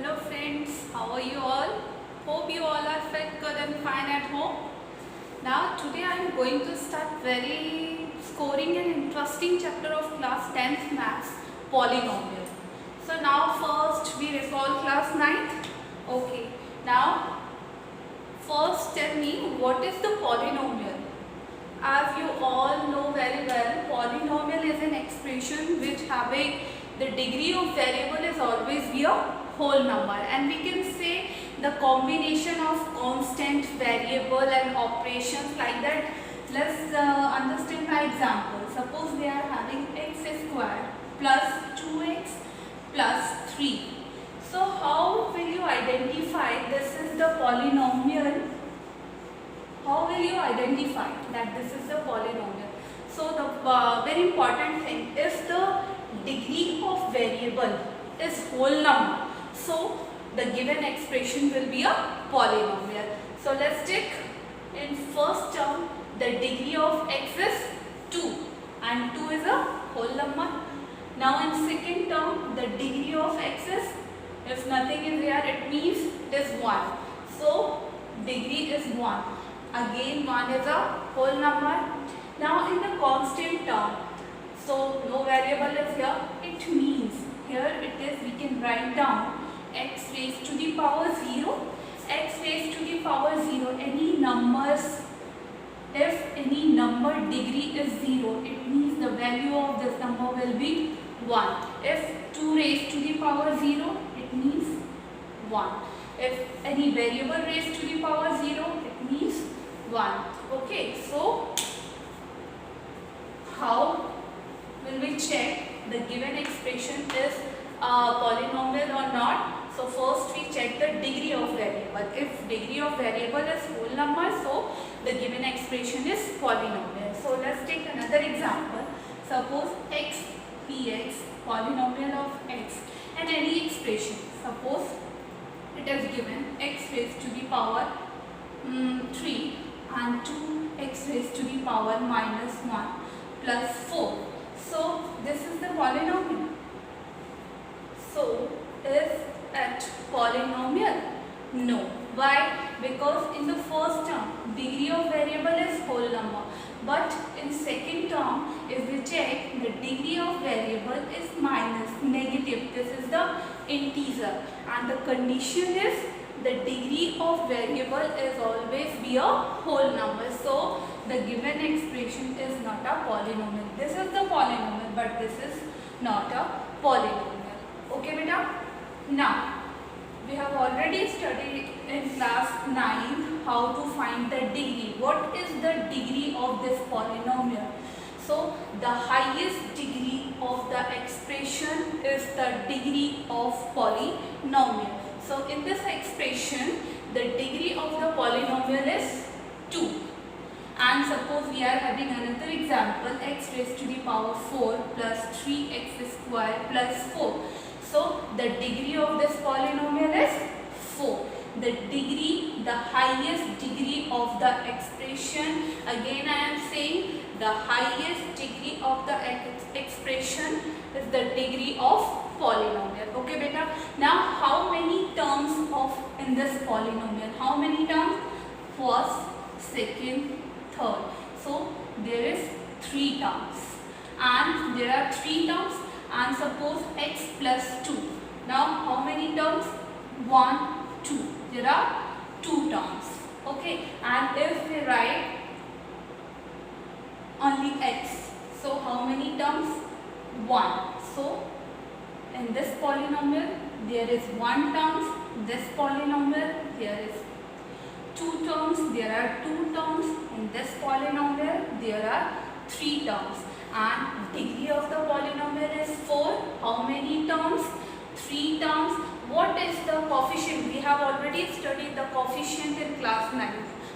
Hello friends, how are you all? Hope you all are fit, good and fine at home. Now today I am going to start very scoring an interesting chapter of class 10th maths, polynomial. So now first we recall class 9th. Okay, now first tell me what is the polynomial? As you all know very well, polynomial is an expression which having the degree of variable is always be a whole number, and we can say the combination of constant, variable and operations like that. Let's understand my example. Suppose we are having x squared plus 2x plus 3. So how will you identify this is the polynomial? How will you identify that this is the polynomial? So the very important thing is the degree of variable is whole number. So the given expression will be a polynomial. So let's take in first term the degree of x is 2 and 2 is a whole number. Now in second term the degree of x is, if nothing is here it means it is 1. So degree is 1. Again 1 is a whole number. Now in the constant term, so no variable is here, it means here it is, we can write down x raised to the power 0, x raised to the power 0, any numbers, if any number degree is 0, it means the value of this number will be 1. If 2 raised to the power 0, it means 1. If any variable raised to the power 0, it means 1. Okay, so how will we check the given expression is polynomial or not? So first we check the degree of variable. If degree of variable is whole number, so the given expression is polynomial. So let's take another example. Suppose x px, polynomial of x, and any expression. Suppose it is given x raised to the power 3 and 2x raised to the power minus 1 plus 4. So this is the polynomial. So is it polynomial? No. Why? Because in the first term degree of variable is whole number, but in second term if we check the degree of variable is minus, negative, this is the integer, and the condition is the degree of variable is always be a whole number. So the given expression is not a polynomial. This is the polynomial, but this is not a polynomial. Okay beta? Now we have already studied in class 9 how to find the degree. What is the degree of this polynomial? So the highest degree of the expression is the degree of polynomial. So in this expression the degree of the polynomial is 2. And suppose we are having another example, x raised to the power 4 plus 3x square plus 4. So the degree of this polynomial is 4. The degree, the highest degree of the expression, again I am saying the highest degree of the expression is the degree of polynomial. Okay beta? Now how many terms of in this polynomial? How many terms? First, second, third. So there is 3 terms, and there are 3 terms, and suppose x plus 2. Now how many terms? 1, 2. There are 2 terms. Okay, and if we write only x, so how many terms? 1. So in this polynomial there is 1 terms, this polynomial there is 2 terms, there are 2 terms, in this polynomial there are 3 terms, and degree of the polynomial is 4. How many terms? 3 terms. What is the coefficient? We have already studied the coefficient in class 9.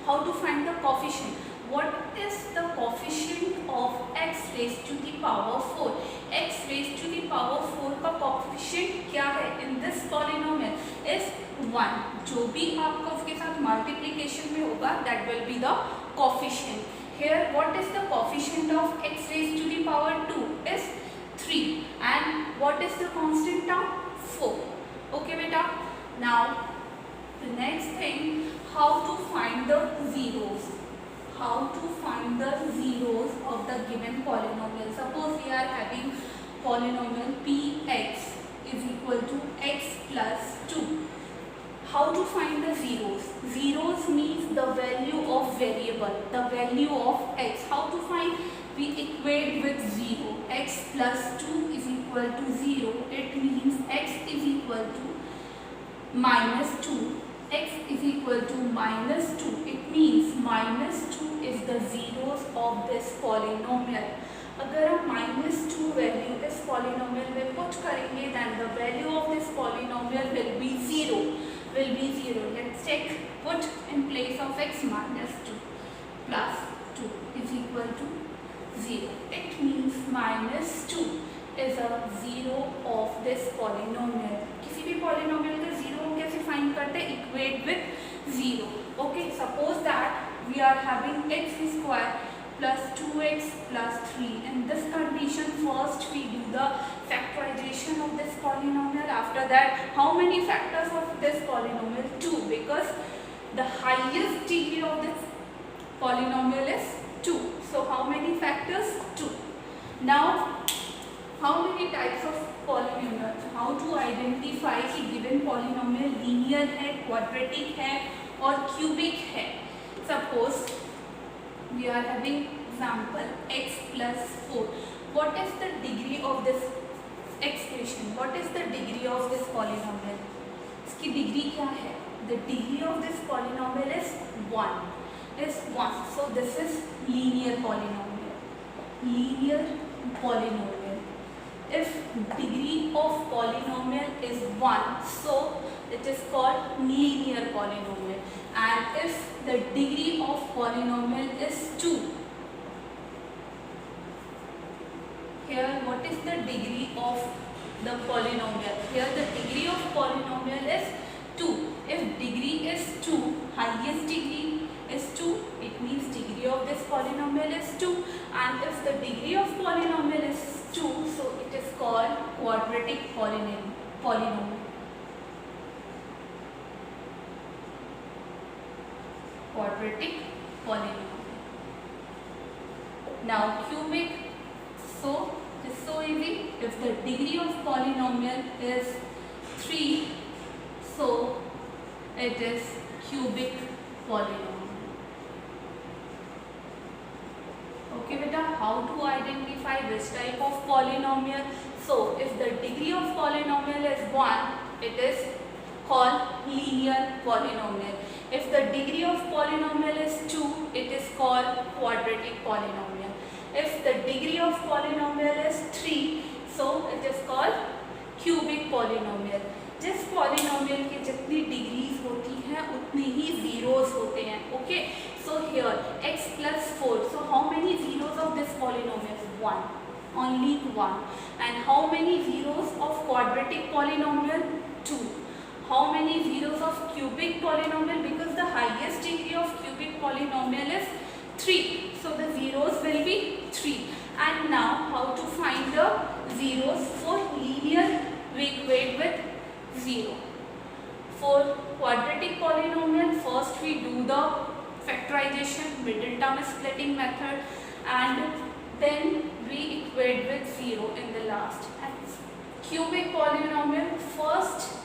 How to find the coefficient? What is the coefficient of x raised to the power 4? x raised to the power 4 का coefficient क्या है? In this polynomial is 1. जो भी आपका उसके साथ multiplication में होगा that will be the coefficient. Here what is the coefficient of x raised to the power 2 is 3, and what is the constant term? 4. Okay beta. Now the next thing, how to find the zeros. How to find the zeros of the given polynomial. Suppose we are having polynomial px is equal to x plus 2. How to find the zeros? Zeros means the value of variable, the value of x. How to find? We equate with 0. X plus 2 is equal to 0. It means x is equal to minus 2. X is equal to minus 2. It means minus 2 is the zeros of this polynomial. अगर हम minus 2 value इस polynomial में put करेंगे then the value of this polynomial will be 0. Let's take put in place of x minus 2 plus 2 is equal to 0. It means minus 2 is a zero of this polynomial. किसी भी polynomial का zero कैसे find करते हैं? Equate with 0. Okay, suppose that we are having x square plus 2x plus 3. In this condition, first we do the factorization of this polynomial. After that, how many factors of this polynomial? 2, because the highest degree of this polynomial is 2. So how many factors? 2. Now, how many types of polynomials? How to identify कि given polynomial linear है, quadratic है और cubic है? Suppose we are having example x plus 4. What is the degree of this expression? What is the degree of this polynomial? इसकी degree क्या है? The degree of this polynomial is 1. So this is linear polynomial. Linear polynomial. If degree of polynomial is 1, so it is called linear polynomial. And if the degree of polynomial is 2, here what is the degree of the polynomial? Here the degree of polynomial is 2. If degree is 2, highest degree is 2, it means degree of this polynomial is 2. And if the degree of polynomial is 2, so it is called quadratic polynomial. Quadratic polynomial. Now cubic, so it is so easy. If the degree of polynomial is 3, so it is cubic polynomial. Okay beta, how to identify this type of polynomial? So if the degree of polynomial is 1, it is called linear polynomial. If the degree of polynomial is 2, it is called quadratic polynomial. If the degree of polynomial is 3, so it is called cubic polynomial. जिस polynomial की जितनी degrees होती हैं उतने ही zeros होते हैं. Okay, so here x plus 4. So how many zeros of this polynomial? 1. Only 1. And how many zeros of quadratic polynomial? 2. How many zeros of cubic polynomial? Because the highest degree of cubic polynomial is 3. So the zeros will be 3. And now how to find the zeros for linear? We equate with 0. For quadratic polynomial, first we do the factorization, middle term splitting method, and then we equate with 0 in the last. And cubic polynomial, first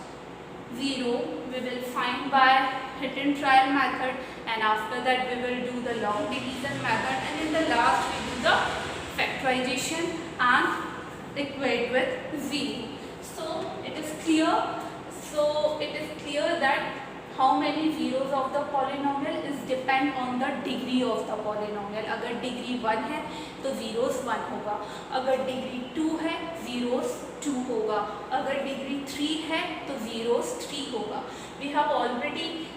0 we will find by hit and trial method, and after that we will do the long division method, and in the last we do the factorization and equate with 0. So it is clear. So it is clear that how many zeros of the polynomial is depend on the degree of the polynomial. अगर degree 1 है तो zeros 1 होगा, अगर degree 2 है zeros 2 होगा, अगर degree 3 है तो zeros 3 होगा. We have already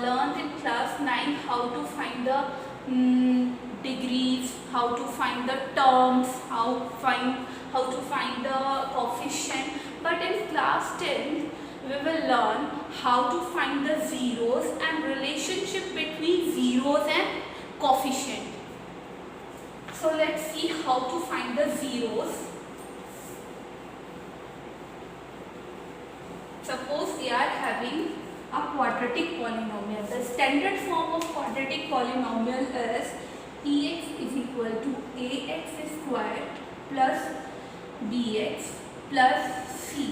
learned in class 9 how to find the degrees, how to find the terms, how to find the coefficient. But in class 10 we will learn how to find the zeros and relationship between zeros and coefficient. So let's see how to find the zeros. suppose we are having a quadratic polynomial. The standard form of quadratic polynomial is Ex is equal to ax squared plus bx plus c.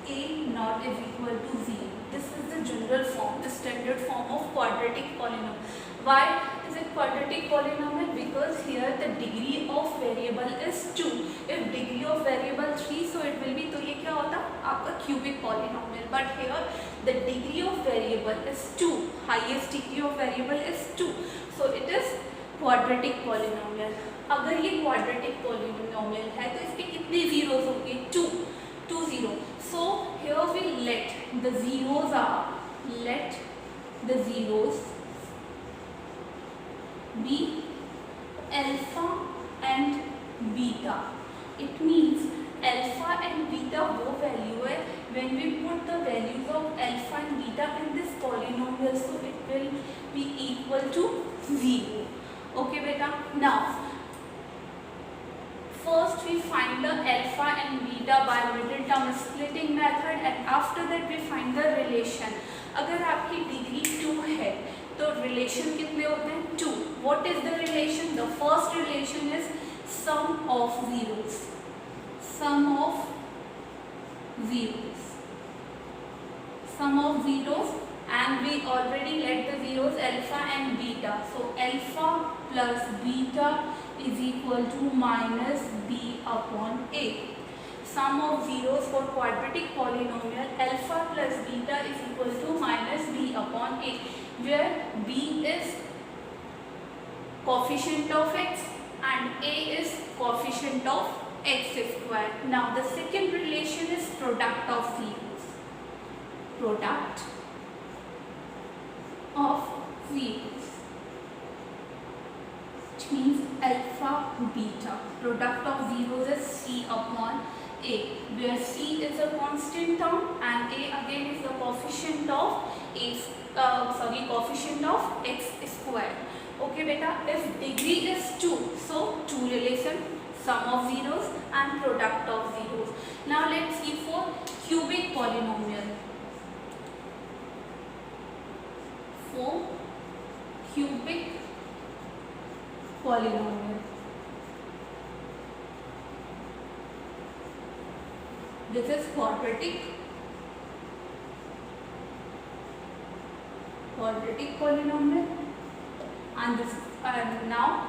A naught is equal to 0. This is the general form, the standard form of quadratic polynomial. Why is it quadratic polynomial? Because here the degree of variable is 2. If degree of variable 3, so it will be, तो ये क्या होता आपका cubic polynomial. But here the degree of variable is 2. Highest degree of variable is 2. So it is quadratic polynomial. अगर ये quadratic polynomial है तो इसके कितने zeros होंगे? 2 0. So here we let the zeros be alpha and beta. It means alpha and beta वो value है when we put the values of alpha and beta in this polynomial, so it will be equal to 0. Okay beta. Now first we find the alpha and beta by middle term splitting method, and after that we find the relation. अगर आपकी degree 2 है तो relation कितने होते हैं? 2. What is the relation? The first relation is sum of zeros. Sum of zeros, and we already let the zeros alpha and beta. So alpha plus beta is equal to minus b upon a. Sum of zeros for quadratic polynomial, alpha plus beta is equal to minus b upon a, where b is coefficient of x and a is coefficient of x square. Now the second relation is product of zeros. Product of zeros, which means alpha beta. Product of zeros is c upon a, where c is a constant term and a again is the coefficient of coefficient of x square. Okay beta. If degree is 2, so 2 relation, sum of zeros and product of zeros. Now let's see for cubic polynomial. For cubic polynomial, this is quadratic polynomial, and this now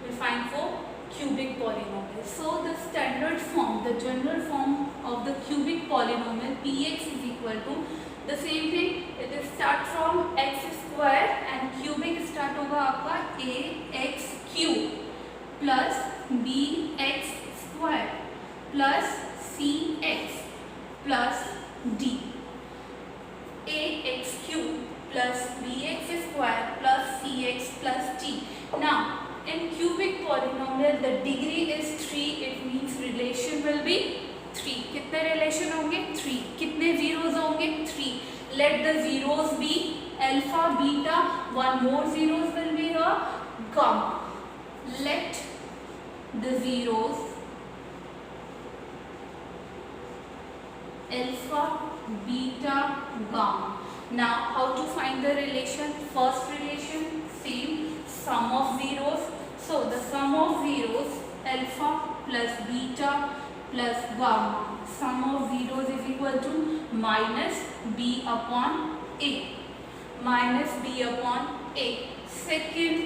we find for cubic polynomial. So the standard form, the general form of the cubic polynomial px is equal to the same thing. It is start from x square and cubic start होगा आपका ax cube plus bx square plus cx plus d. Ax cube plus bx square plus cx plus d. Now in cubic polynomial the degree is 3. It means relation will be 3. कितने relation होंगे? 3. कितने zeros होंगे? 3. Let the zeros be alpha, beta. One more zeros will be here, gamma. Let the zeros alpha, beta, gamma. Now how to find the relation? First relation, same, sum of zeros. So the sum of zeros, alpha plus beta plus gamma. Sum of zeros is equal to minus b upon a. Minus b upon a. Second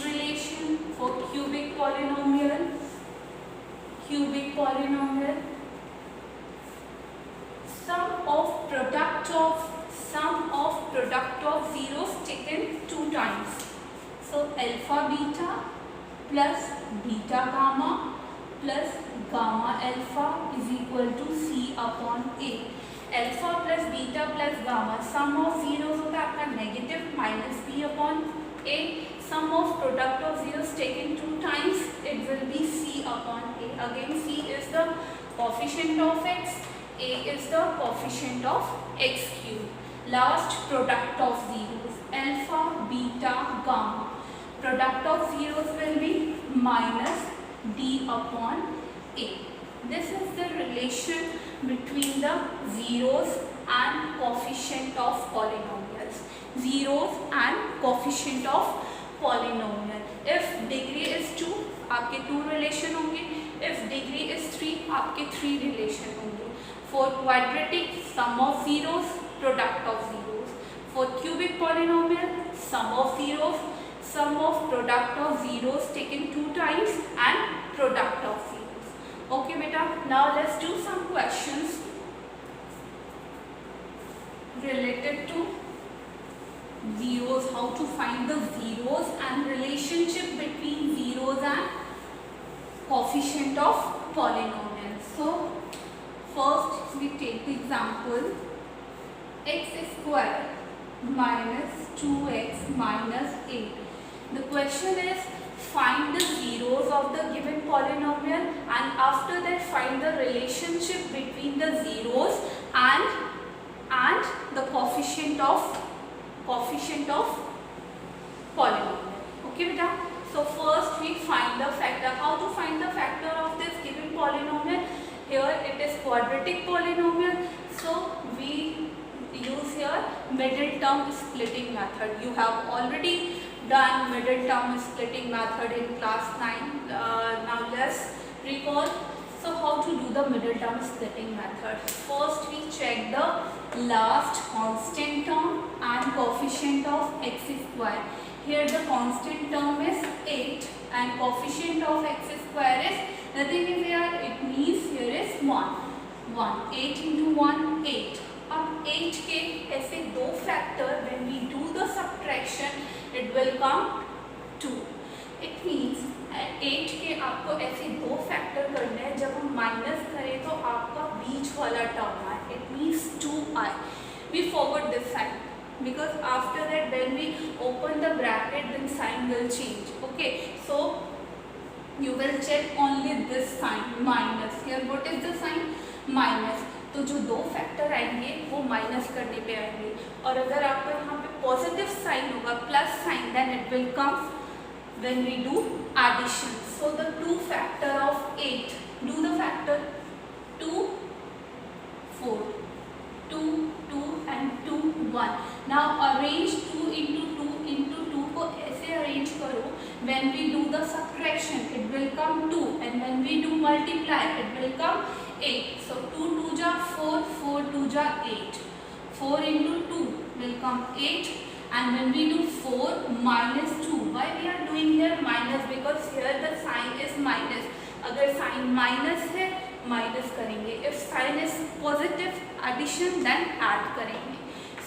relation for cubic polynomial. Sum of product of zeros taken 2 times. So alpha beta plus beta gamma plus gamma alpha is equal to c upon a. Alpha plus beta plus gamma, sum of zeros होता है आपका negative minus b upon a. Sum of product of zeros taken 2 times, it will be c upon a. Again c is the coefficient of x, a is the coefficient of x cube. Last, product of zeros, alpha, beta, gamma. Product of zeros will be minus d upon a. This is the relation between the zeros and coefficient of polynomials. Zeros and coefficient of polynomial. If degree is 2, आपके 2 relation होंगे. If degree is 3, आपके 3 relation होंगे. For quadratic, sum of zeros, product of zeros. For cubic polynomial, sum of zeros, sum of product of zeros taken 2 times and product of zeros. Okay beta, now let's do some questions related to zeros, how to find the zeros and relationship between zeros and coefficient of polynomials. So first we take the example x square minus 2x minus 8. The question is find the zeros of the given polynomial and after that find the relationship between the zeros and the coefficient of polynomial. Okay beta, so first we find the factor. How to find the factor of this given polynomial? Here it is quadratic polynomial, so we use here middle term splitting method. You have already done middle term splitting method in class 9. Now let's recall. So how to do the middle term splitting method? First we check the last constant term and coefficient of x square. Here the constant term is 8 and coefficient of x square is nothing is here. It means here is 1. 8 into 1 8. अब 8 के ऐसे दो factor when we do the subtraction it will come 2. It means 8 के आपको ऐसे दो factor करने हैं. जब हम माइनस करें तो आपका बीच वाला टर्म आए. It means 2i. We forgot this sign because after that when we open the bracket then sign will change. Okay, so you will check only this sign minus. Here what is the sign? Minus. तो जो दो factor आएंगे वो minus करने पे आएंगे और अगर आपको यहाँ पे पॉजिटिव साइन होगा plus sign then it will come when we do addition. So the two factor of 8, do the factor 2 4 2 2 and 2 1. Now arrange 2 into 2 को ऐसे अरेंज करो. When we do the subtraction it will come 2 and when we do multiply it will come 8. So 2 2 ja 4, 4 2 ja 8. 4 into 2 will come 8 and when we do 4 minus 2, why we are doing here minus? Because here the sign is minus. अगर sign minus है minus करेंगे. If sign is positive addition then add करेंगे.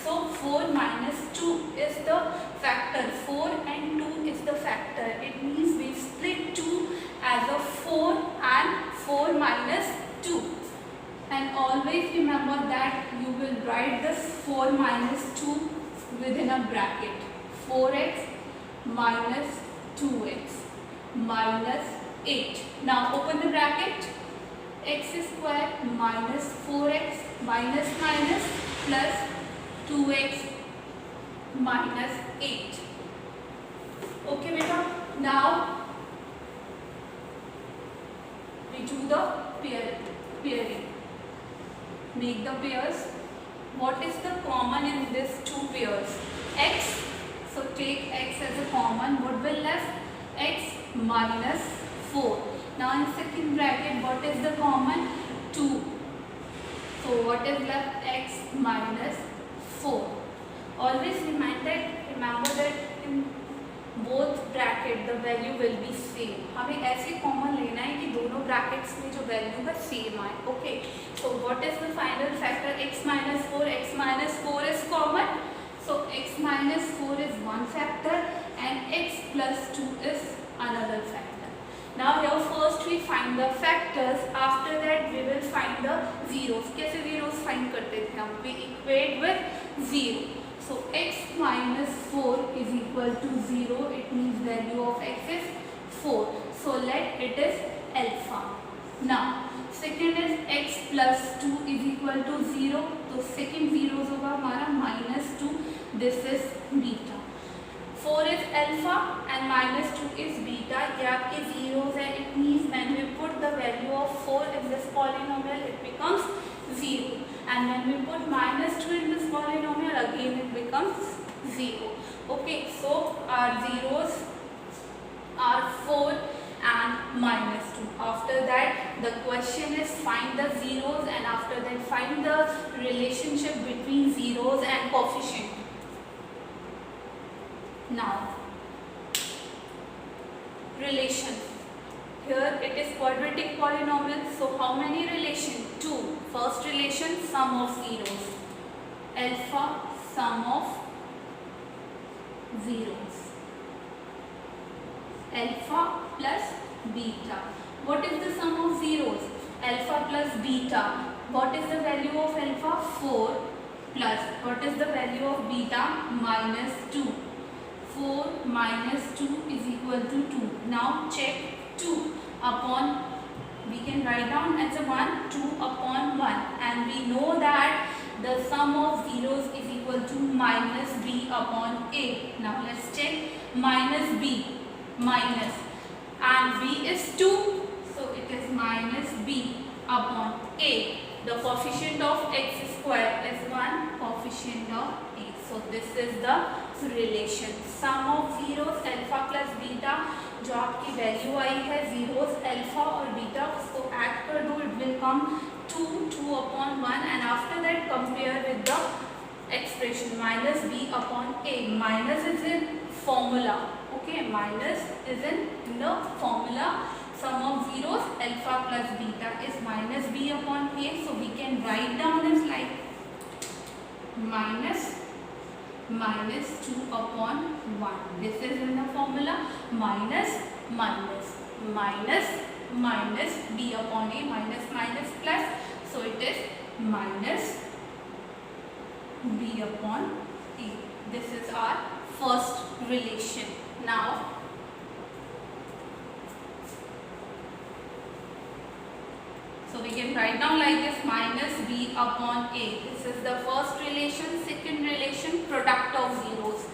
So 4 minus 2 is the factor. 4 and 2 is the factor. It means we split 2 as a 4 and 4 minus 2. And always remember that you will write this 4 minus 2 within a bracket. 4x minus 2x minus 8. Now open the bracket. X square minus 4x minus plus 2x minus 8. Okay beta. Now we do the pairing. Make the pairs. What is the common in these two pairs? X. So take x as a common. What will left? X minus 4. Now in second bracket, what is the common? 2. So what is left? X minus 4. Always remember that in both bracket the value will be same. हमें ऐसे common लेना है कि दोनों brackets में जो value है same आए. Okay, so what is the final factor? x minus 4. x minus 4 is common, so x minus 4 is one factor and x plus 2 is another factor. Now here first we find the factors, after that we will find the zeros. कैसे zeros find करते थे हम? We equate with 0. So x minus 4 is equal to 0. It means value of x is 4. So let it is alpha. Now second is x plus 2 is equal to 0. तो second zeros होगा हमारा minus 2. This is beta. 4 is alpha and minus 2 is beta. ये आपके zeros है. It means when we put the value of 4 in this polynomial, it becomes 0. And when we put minus 2 in this polynomial, again it becomes 0. Okay, so our zeros are 4 and minus 2. After that, the question is find the zeros, and after that find the relationship between zeros and coefficient. Now, relation. Here it is quadratic polynomial. So how many relation? 2. First relation, sum of zeros. Alpha sum of zeros. Alpha plus beta. What is the sum of zeros? Alpha plus beta. What is the value of alpha? 4 plus. What is the value of beta? Minus 2. 4 minus 2 is equal to 2. Now check 2 upon, we can write down as a 1, 2 upon 1, and we know that the sum of zeros is equal to minus b upon a. Now let's check minus b, minus, and b is 2, so it is minus b upon a. The coefficient of x square is 1, coefficient of a. So this is the relation. Sum of zeros alpha plus beta, जो आपकी value आई है zeros alpha और beta, उसको add कर दो, it will come 2, 2 upon 1, and after that compare with the expression minus b upon a. Minus is in formula. Okay, minus is in the formula. Sum of zeros alpha plus beta is minus b upon a. So we can write down this like minus 2 upon 1. This is in the formula. Minus b upon a, minus plus. So it is minus b upon a. This is our first relation. Now so we can write down like this, minus b upon a. This is the first relation. Second relation, product of zeros.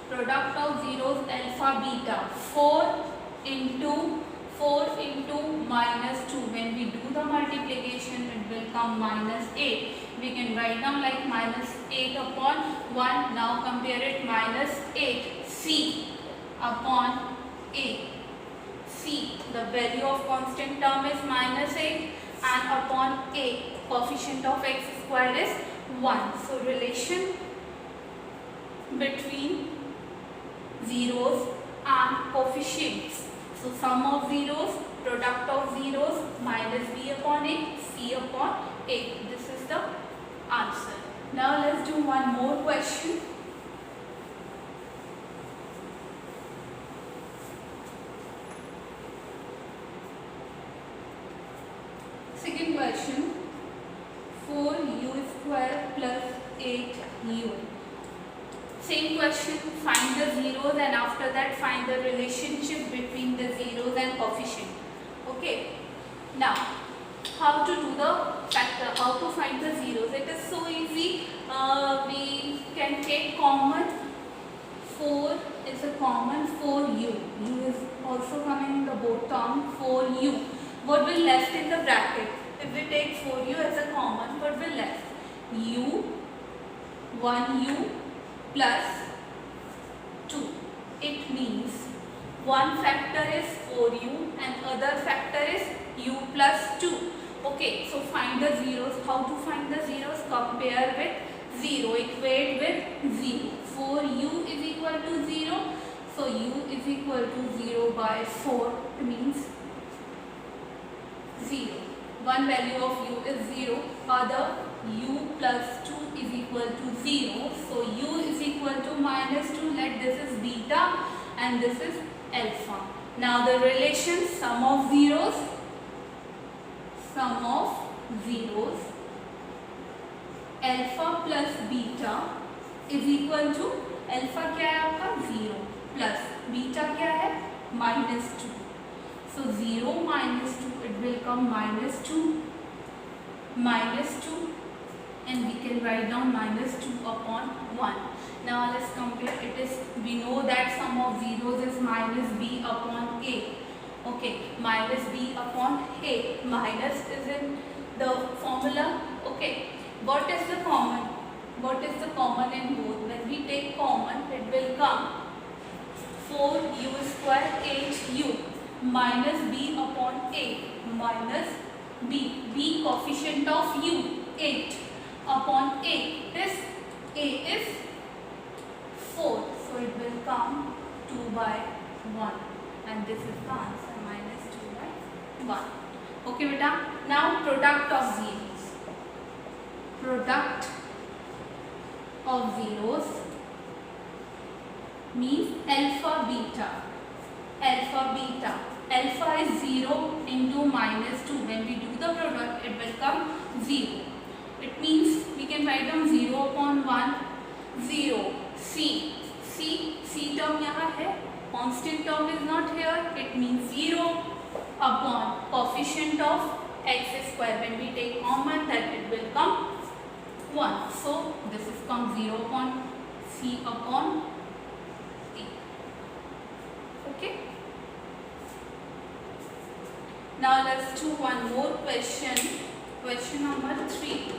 Product of zeros alpha beta. 4 into minus 2. When we do the multiplication, it will come minus 8. We can write down like minus 8 upon 1. Now compare it, minus 8 c upon a. C, the value of constant term is minus 8, and upon a, coefficient of x square is 1. So relation between zeros and coefficients. So sum of zeros, product of zeros, minus b upon a, c upon a. This is the answer. Now let's do one more question. Second question, 4u square plus 8u. Same question, find the zeros, and after that find the relationship between the zeros and coefficient. Okay. Now, how to do the factor, how to find the zeros? It is so easy. We can take common. 4 is a common, 4u. U is also coming in the both term, 4u. What will left in the bracket? If we take 4u as a common, what will left? U, 1u plus 2. It means one factor is 4u and other factor is u plus 2. Okay, so find the zeros. How to find the zeros? Compare with 0, equate with 0. 4u is equal to 0. So u is equal to 0 by 4 means 0. One value of u is 0, other u plus 2 is equal to 0. So u is equal to minus 2. Let this is beta and this is alpha. Now the relation sum of zeros alpha plus beta is equal to, alpha क्या है आपका 0 plus beta क्या है minus 2. So 0 minus 2, it will come minus 2 and we can write down minus 2 upon 1. Now let's compare. It is, we know that sum of zeros is minus b upon a. Okay, minus b upon a. Minus is in the formula. Okay, what is the common? What is the common in both? When we take common, it will come 4u square 8u minus b upon a minus b coefficient of u 8 upon a is 4, so it will come 2 by 1, and this is the answer, minus 2 by 1. Okay beta. Now product of zeros. Product of zeros means alpha beta. Alpha beta. Alpha is 0 into minus 2. When we do the product, it will come 0. It means we can write down 0 upon 1, 0. C term यहाँ है. Constant term is not here. It means 0 upon coefficient of x square. When we take common, that it will come 1. So this is come 0 upon c upon t. Okay. Now let's do one more question. Question number 3.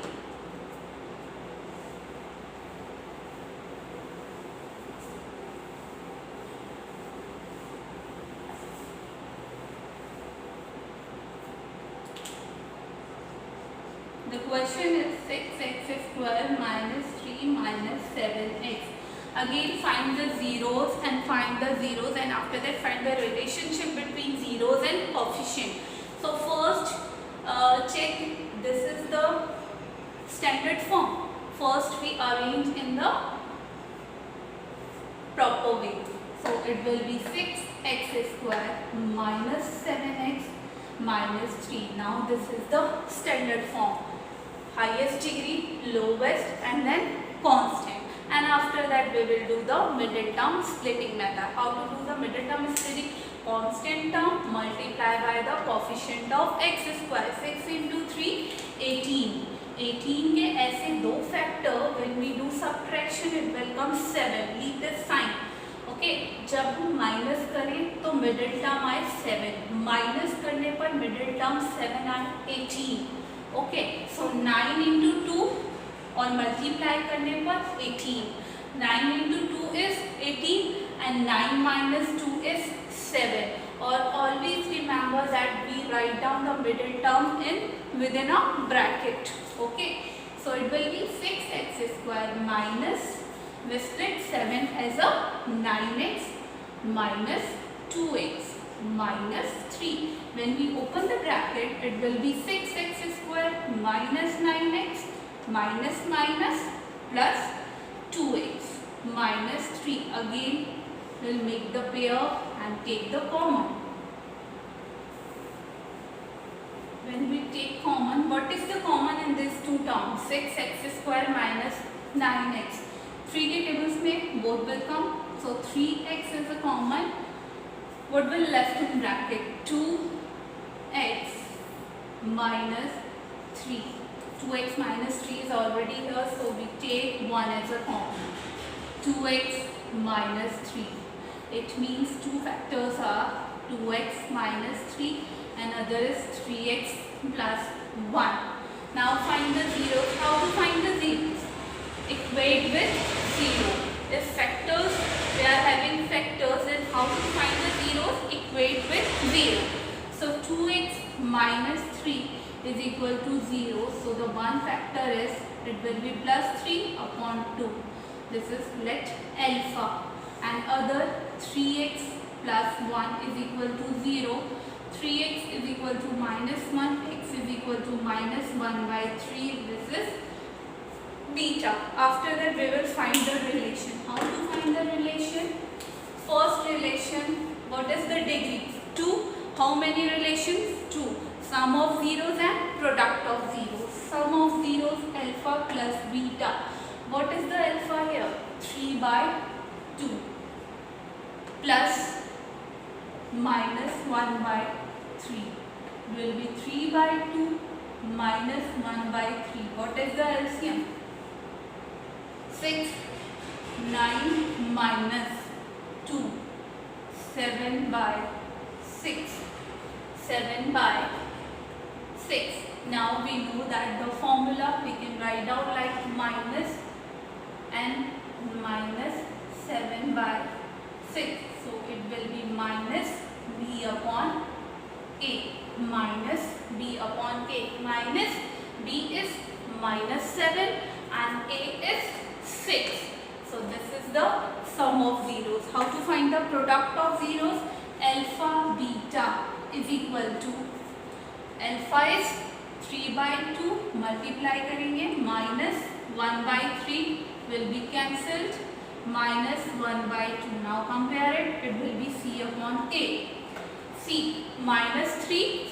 The question is 6x square minus 3 minus 7x. Again find the zeros and after that find the relationship between zeros and coefficient. So first check, this is the standard form. First we arrange in the proper way. So it will be 6x square minus 7x minus 3. Now this is the standard form. Highest degree, lowest, and then constant. And after that we will do the middle term splitting method. How to do the middle term splitting? Constant term multiply by the coefficient of x square. 6 into 3, 18. 18 के ऐसे दो factor, when we do subtraction it will come 7. Leave this sign. Okay, जब हम minus करें तो middle term आए 7. Minus करने पर मिडिल टर्म 7 आए 18. ओके, सो 9 into 2 और मल्टीप्लाई करने पर 18. 9 into 2 is 18 and 9 minus 2 is 7. Or always remember that we write down the middle term within a bracket. Okay, so it will be 6x square minus, we split 7 as a 9x minus 2x minus 3. When we open the bracket, it will be 6x square minus 9x minus plus 2x minus 3. Again, we will make the pair and take the common. When we take common, what is the common in these two terms? 6x square minus 9x. 3 के tables में both will come. So 3x is a common. What will left in bracket? 2x minus 3. 2x minus 3 is already here, so we take 1 as a common. 2x minus 3. It means two factors are 2x minus 3 and other is 3x plus 1. Now find the zeros. How to find the zeros? Equate with 0. If factors, we are having factors, then how to find the zeros? Equate with 0. So 2x minus 3 is equal to 0. So the one factor is, it will be plus 3 upon 2. This is let alpha. And other 3x plus 1 is equal to 0. 3x is equal to minus 1. X is equal to minus 1 by 3. This is beta. After that we will find the relation. How to find the relation? First relation, what is the degree? 2. How many relations? 2. Sum of zeros and product of zeros. Sum of zeros alpha plus beta. What is the alpha here? 3 by 2 plus minus 1 by 3. It will be 3 by 2 minus 1 by 3. What is the LCM? 6. 9 minus 2. 7 by 6. 7 by 6. Now we know that the formula we can write down like minus and minus 7 by 6. So it will be minus b upon a. Minus b upon a. Minus b is minus 7 and a is 6. So this is the sum of zeros. How to find the product of zeros? Alpha beta is equal to, alpha is 3 by 2, multiply करेंगे, minus 1 by 3 will be cancelled, minus 1 by 2. Now compare it, it will be c upon a. c minus 3,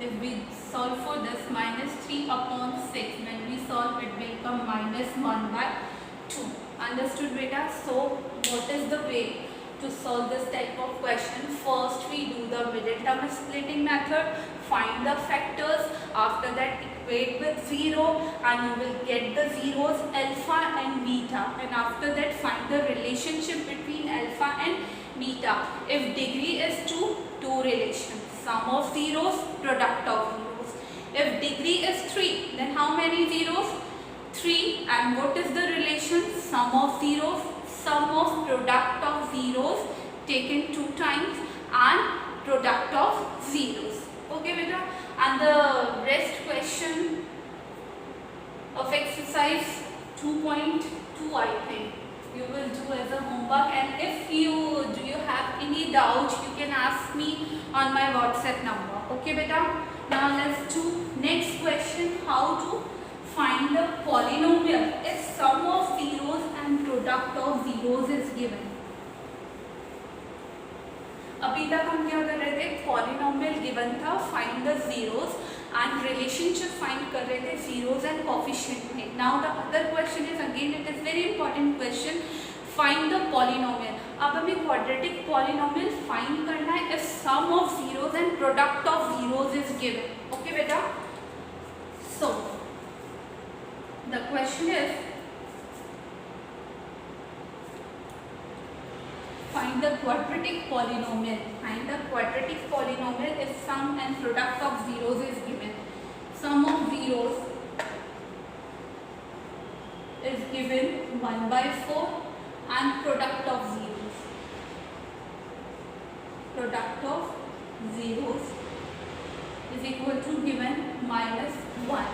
if we solve for this, minus 3 upon 6, when we solve it will come minus 1 by 2. Understood beta? So what is the way to solve this type of question? First we do the middle term splitting method, find the factors, after that equate with 0 and you will get the zeros alpha and beta, and after that find the relationship between alpha and beta. If degree is 2, two relations, sum of zeros, product of zeros. If degree is 3, then how many zeros? 3. And what is the relation? Sum of zeros, sum of product of zeros taken 2 times and product of zeros. Okay beta? And the rest question of exercise 2.2 I think you will do as a homework, and if you have any doubt you can ask me on my WhatsApp number. Okay beta? Now let's do next question, how to find the polynomial if sum of zeros and product of zeros is given. अभी तक हम क्या कर रहे थे? Polynomial given था, find the zeros and relationship find कर रहे थे जीरोस एंड कोफिशिएंट में. Now the other question is again, it is very important question, find the polynomial. अब हमें क्वाड्रेटिक पॉलिनोमियल फाइंड करना है if sum of zeros and product of zeros is given. Okay बेटा? So the question is, find the quadratic polynomial. Find the quadratic polynomial if sum and product of zeros is given. Sum of zeros is given 1 by 4 and product of zeros. Product of zeros is equal to given minus 1.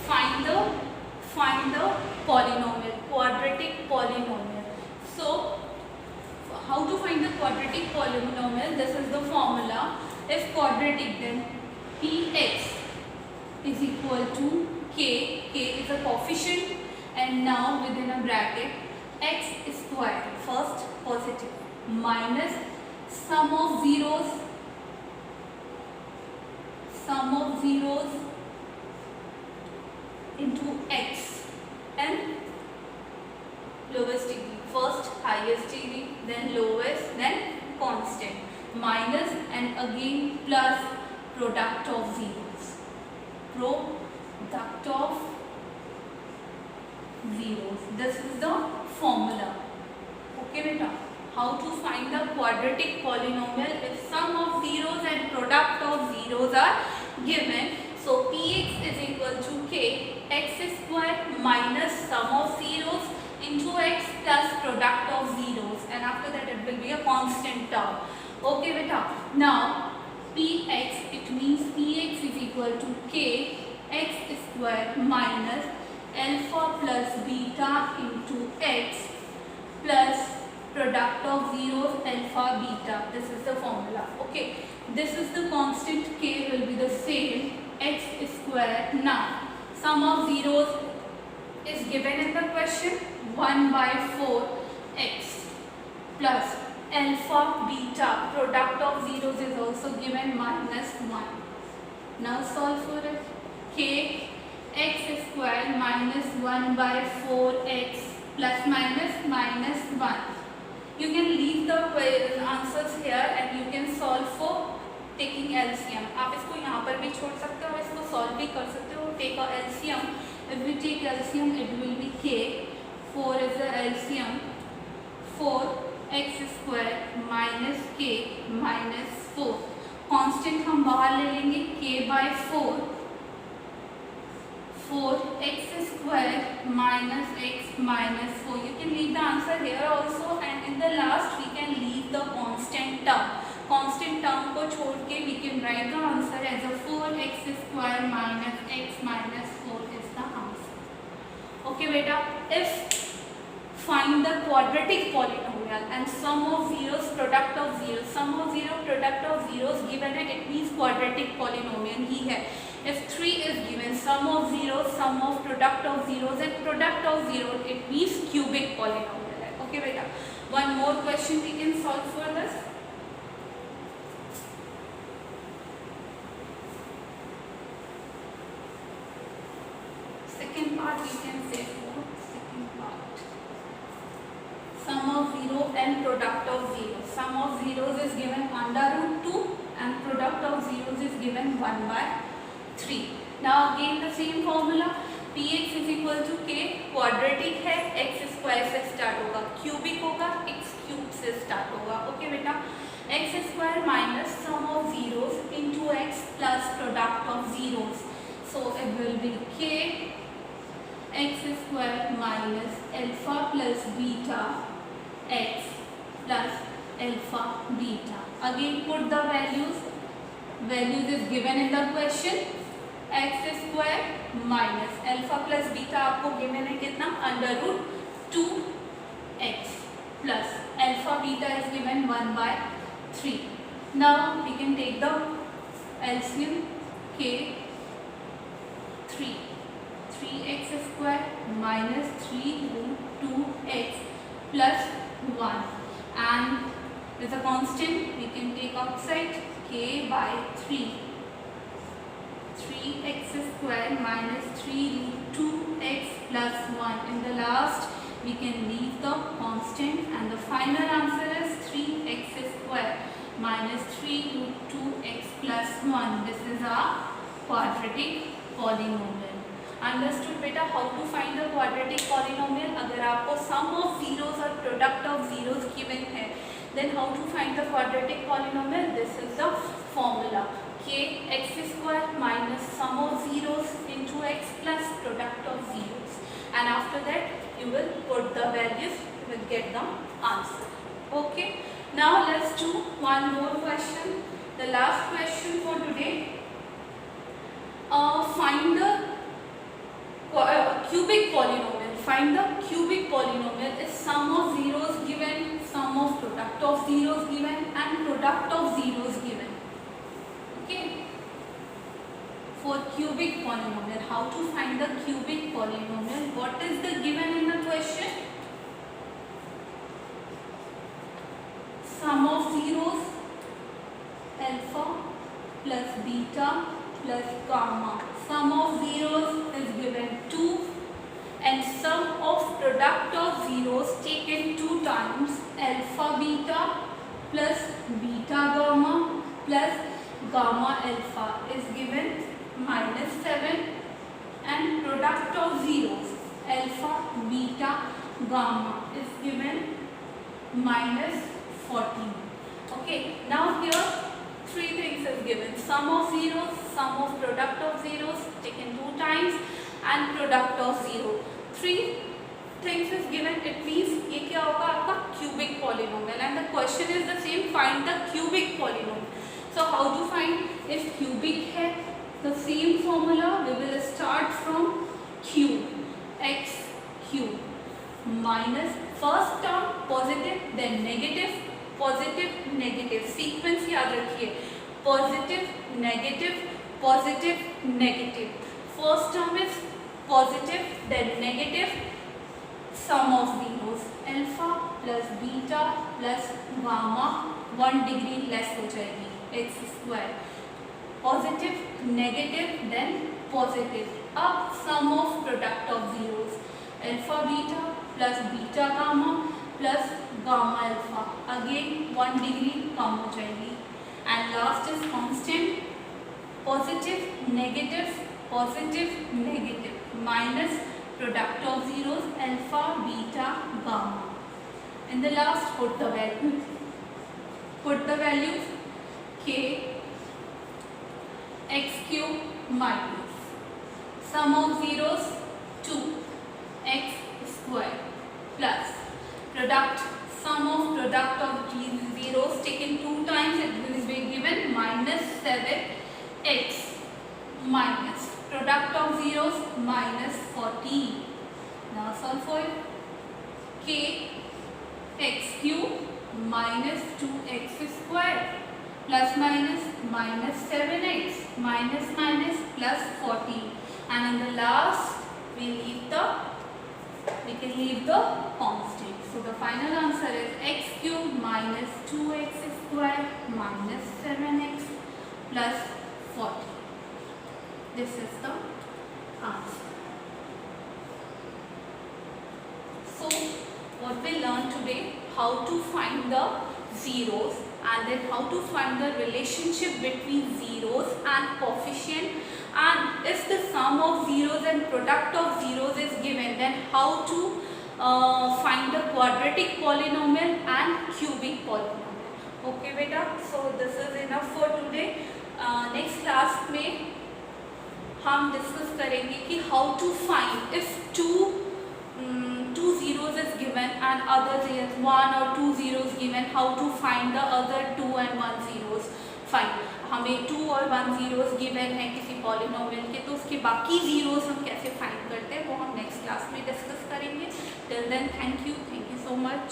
Find the polynomial, quadratic polynomial. So how to find the quadratic polynomial? This is the formula. If quadratic, then px is equal to k. K is a coefficient, and now within a bracket x square, first positive, minus sum of zeros into x and lowest degree. First highest degree, then lowest, then constant, minus and again plus product of zeros. Product of zeros. This is the formula. Okay beta? How to find the quadratic polynomial if sum of zeros and product of zeros are given? So px is equal to k x square minus sum of zeros into x plus product of zeros, and after that it will be a constant term. Okay beta? Now px, it means px is equal to k x square minus alpha plus beta into x plus product of zeros alpha beta. This is the formula. Okay, this is the constant, k will be the same, x square. Now sum of zeros is given in the question, 1 by 4 x plus alpha beta, product of zeros is also given minus 1. Now solve for it. K x square minus 1 by 4x plus minus 1. You can leave the answers here and you can solve for taking LCM. आप इसको यहाँ पर भी छोड़ सकते हो, इसको solve भी कर सकते हो, take a LCM. If we take LCM, it will be k. 4 is the LCM. 4x square minus k minus 4. Constant हम बाहर ले लेंगे k by 4. 4x square minus x minus 4. You can leave the answer here also, and in the last we can leave the constant term. Constant term को छोड़ के we can write the answer as a 4x square minus x minus 4 is the answer. Okay बेटा, if find the quadratic polynomial and sum of zeros, product of zeros. Sum of zero, product of zeros given है, it means quadratic polynomial ही है. If 3 is given, sum of zeros, sum of product of zeros and product of zero, it means cubic polynomial है. Okay बेटा, one more question we can solve for this. Second part we can say for second part. Sum of 0 and product of 0. Sum of zeros is given under root 2 and product of zeros is given 1 by 3. Now again the same formula, px is equal to k. Quadratic है, x square से start होगा, cubic होगा, x cube से start होगा. Okay बेटा, x square minus sum of zeros into x plus product of zeros. So it will be k x square minus alpha plus beta x plus alpha beta. Again put the values. Values is given in the question. X square minus alpha plus beta आपको given है कितना, under root 2x plus alpha beta is given 1 by 3. Now we can take the LCM. K 3x square minus 3 root 2x plus 1, and with a constant we can take outside k by 3. 3x square minus 3 root 2x plus 1. In the last we can leave the constant, and the final answer is 3x square minus 3 root 2x plus 1. This is a quadratic polynomial. Understood बेटा, how to find the quadratic polynomial. अगर आपको sum of zeros और product of zeros given है, then how to find the quadratic polynomial. This is the formula, k x square minus sum of zeros into x plus product of zeros, and after that you will put the values, you will get the answer. Okay, now let's do one more question, the last question for today. Find the cubic polynomial. Find the cubic polynomial is sum of zeros given, sum of product of zeros given, and product of zeros given. Okay, for cubic polynomial, how to find the cubic polynomial? What is the given in the question? Sum of zeros, alpha plus beta plus gamma. Sum of zeros is given 2, and sum of product of zeros taken 2 times, alpha beta plus beta gamma plus gamma alpha is given minus 7, and product of zeros, alpha beta gamma is given minus 14. Okay, now here 3 things is given, sum of zeros, sum of product of zeros taken 2 times, and product of zero. 3 things is given. It means ये क्या होगा आपका cubic polynomial, and the question is the same, find the cubic polynomial. So how to find? If cubic है, the same formula we will start from cube, x cube minus first term positive, then negative, positive negative, sequence याद रखिए, positive negative positive negative. First term is positive, then negative, sum of zeros, alpha plus beta plus gamma 1 degree less हो जाएगी, x square, positive negative then positive. अब sum of product of zeros, alpha beta plus beta gamma plus gamma alpha, again 1 degree कम हो जाएगी, and last is constant, positive negative positive, negative, minus product of zeros, alpha, beta, gamma. In the last, put the values. K x cube minus sum of zeros 2x square plus sum of product of zeros taken 2 times, it will be given minus 7x minus product of zeros minus 14. Now solve for it. K x cube minus 2x square plus minus 7x minus plus 14, and in the last we can leave the constant. So the final answer is x cube minus 2x square minus 7x plus 14. This is the answer. So what we learned today, how to find the zeros, and then how to find the relationship between zeros and coefficient, and if the sum of zeros and product of zeros is given, then how to find the quadratic polynomial and cubic polynomial. Okay beta, so this is enough for today. Next class में हम discuss करेंगे कि how to find if two zeros is given and other zeros, 1 or 2 zeros given, how to find the other 2 and 1 zeros. Fine, हमें 2 और 1 zeros given है किसी polynomial के, तो उसके बाकी zeros हम कैसे फाइंड करते हैं वो हम नेक्स्ट क्लास में डिस्कस करेंगे. Till then thank you so much.